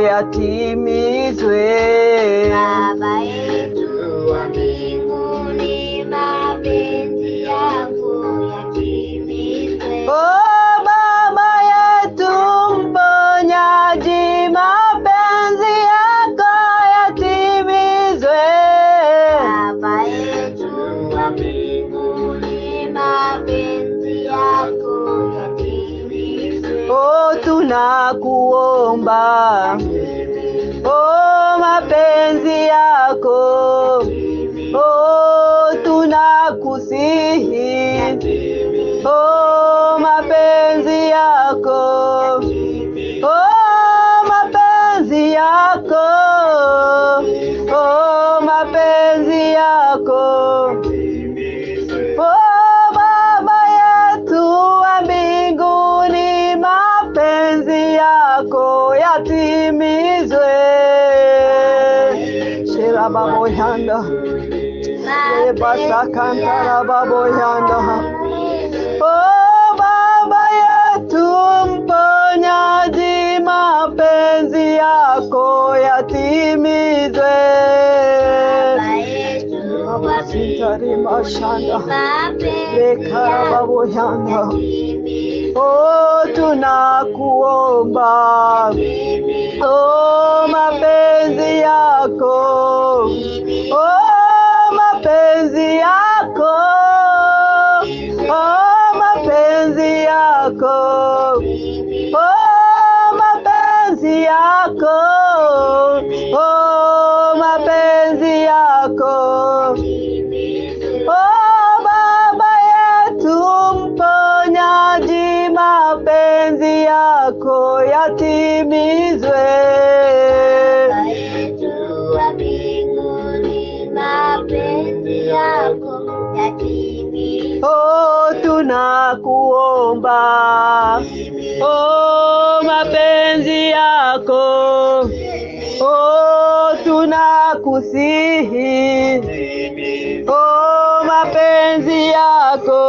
yatimizwe. Baba yetu wa mbinguni, mapenzi yako yatimizwe. Oh Baba yetu mponyaji, mapenzi yako yatimizwe. Baba yetu wa mbinguni, mapenzi yako yatimizwe. Oh tunakuomba, oh mapenzi yako, oh tunakusihi, oh mapenzi yako, oh mapenzi yako, oh mapenzi yako. Oh Baba yetu wa mbinguni, mapenzi yako yatimizwe. Shira baboyanda, basakantara baboyanda. Oh Baba yetu mponyaji, mapenzi yako yatimizwe. Baba yetu wa mbinguni, mapenzi yako yatimizwe. Oh tunakuomba, oh mapenzi yako, oh mapenzi yako, oh mapenzi yako, oh mapenzi yako, oh mapenzi yako. Oh Baba yetu mponyaji, mapenzi yako yatimizwe. Baba yetu wa mbinguni, mapenzi yako yatimizwe. Oh tunakuomba, oh mapenzi yako, oh tunakusihi, oh mapenzi yako,